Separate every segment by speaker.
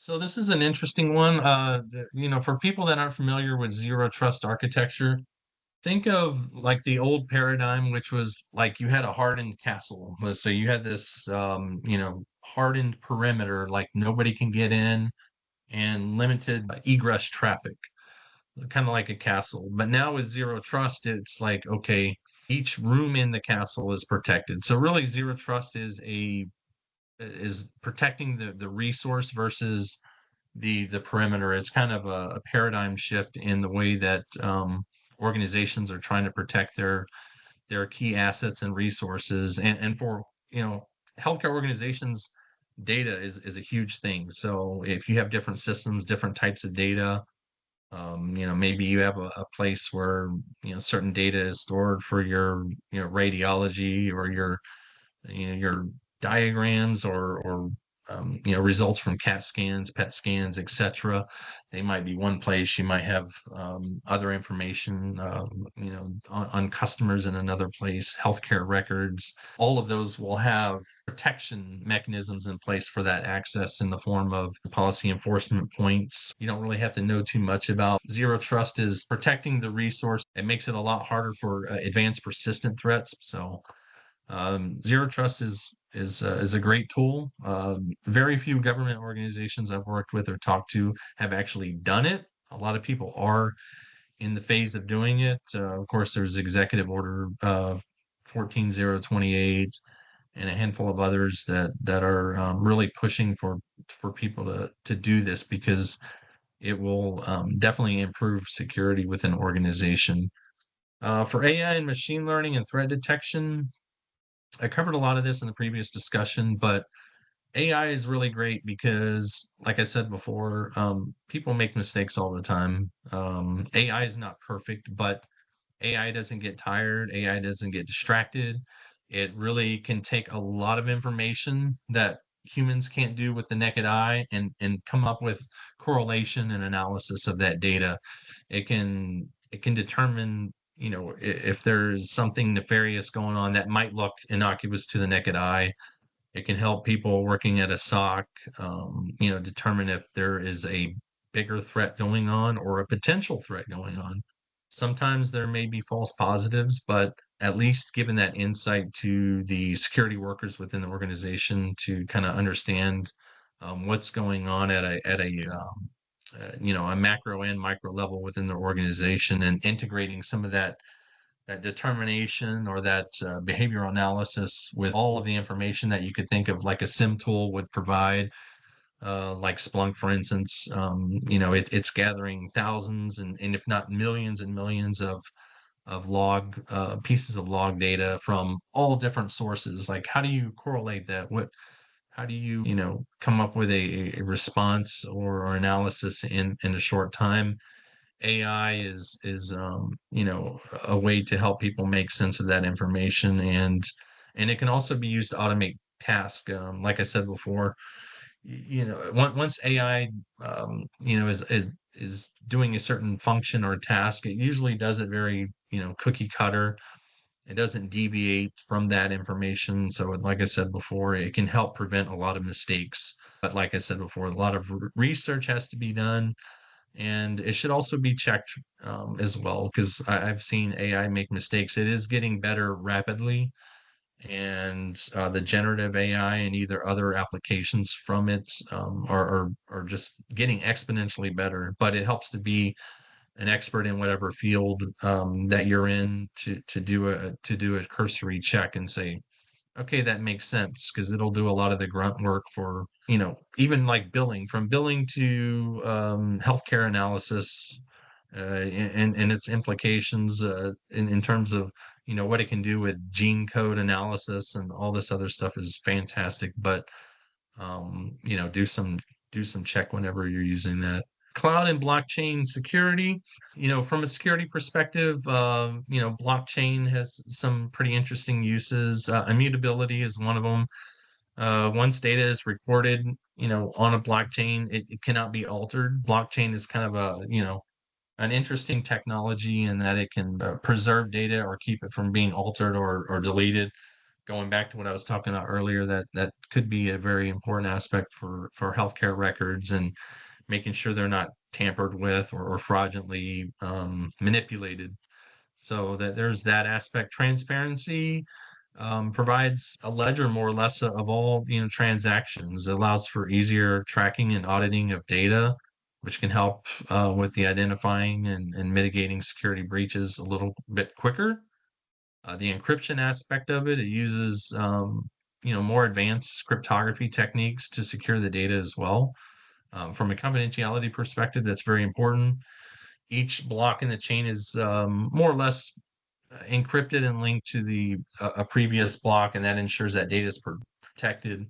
Speaker 1: So this is an interesting one. For people that aren't familiar with zero trust architecture, think of like the old paradigm, which was like you had a hardened castle. So you had this, hardened perimeter, like nobody can get in, and limited egress traffic, kind of like a castle. But now with zero trust, it's like, okay, each room in the castle is protected. So really, zero trust is protecting the resource versus the perimeter. It's kind of a paradigm shift in the way that organizations are trying to protect their key assets and resources. And for healthcare organizations, data is a huge thing. So if you have different systems, different types of data, maybe you have a place where certain data is stored for your radiology or your diagrams or results from CAT scans, PET scans, etc. They might be one place. You might have other information, on customers in another place, healthcare records. All of those will have protection mechanisms in place for that access in the form of policy enforcement points. You don't really have to know too much about zero trust is protecting the resource. It makes it a lot harder for advanced persistent threats. So zero trust is a great tool. Very few government organizations I've worked with or talked to have actually done it. A lot of people are in the phase of doing it. Of course, there's Executive Order 14028 and a handful of others that are really pushing for people to do this because it will definitely improve security within an organization. For AI and machine learning and threat detection, I covered a lot of this in the previous discussion, but AI is really great because, like I said before, people make mistakes all the time. AI is not perfect, but AI doesn't get tired. AI doesn't get distracted. It really can take a lot of information that humans can't do with the naked eye and come up with correlation and analysis of that data. It can determine, if there's something nefarious going on that might look innocuous to the naked eye. It can help people working at a SOC, determine if there is a bigger threat going on or a potential threat going on. Sometimes there may be false positives, but at least given that insight to the security workers within the organization to kind of understand what's going on at a macro and micro level within their organization, and integrating some of that determination or that behavioral analysis with all of the information that you could think of, like a SIM tool would provide, like Splunk, for instance. It's gathering thousands and if not millions and millions of log pieces of log data from all different sources. Like, how do you correlate that? How do you come up with a response or analysis in a short time? AI is a way to help people make sense of that information, and it can also be used to automate tasks. Like I said before, once AI is doing a certain function or task, it usually does it very cookie cutter. It doesn't deviate from that information. So, like I said before, it can help prevent a lot of mistakes. But like I said before, a lot of research has to be done, and it should also be checked as well, because I've seen AI make mistakes. It is getting better rapidly, and the generative AI and either other applications from it are just getting exponentially better. But it helps to be an expert in whatever field that you're in to do a cursory check and say, okay, that makes sense, because it'll do a lot of the grunt work for, even like from billing to healthcare analysis, and its implications in terms of, what it can do with gene code analysis and all this other stuff is fantastic. But, do some check whenever you're using that. Cloud and blockchain security, from a security perspective, blockchain has some pretty interesting uses. Immutability is one of them. Once data is recorded, on a blockchain, it cannot be altered. Blockchain is kind of an interesting technology in that it can preserve data or keep it from being altered or deleted. going back to what I was talking about earlier, that could be a very important aspect for healthcare records and making sure they're not tampered with or fraudulently manipulated. So that there's that aspect. Transparency provides a ledger more or less of all transactions. It allows for easier tracking and auditing of data, which can help with the identifying and mitigating security breaches a little bit quicker. The encryption aspect of it, it uses more advanced cryptography techniques to secure the data as well. From a confidentiality perspective, that's very important. Each block in the chain is more or less encrypted and linked to the a previous block, and that ensures that data is protected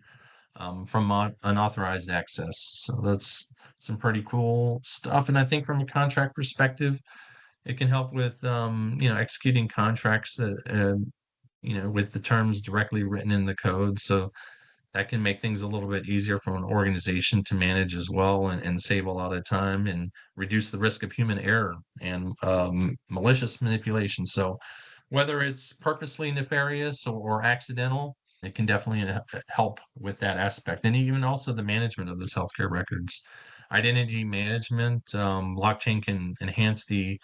Speaker 1: from unauthorized access. So that's some pretty cool stuff. And I think from a contract perspective, it can help with executing contracts that with the terms directly written in the code. So that can make things a little bit easier for an organization to manage as well, and save a lot of time and reduce the risk of human error and malicious manipulation. So whether it's purposely nefarious or accidental, it can definitely help with that aspect. And even also the management of those healthcare records. Identity management, blockchain can enhance the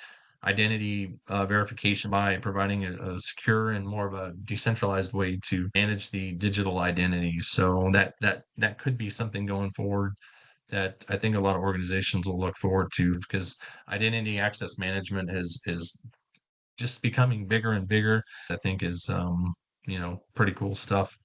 Speaker 1: identity verification by providing a secure and more of a decentralized way to manage the digital identity. So that could be something going forward that I think a lot of organizations will look forward to, because identity access management is just becoming bigger and bigger. I think is pretty cool stuff.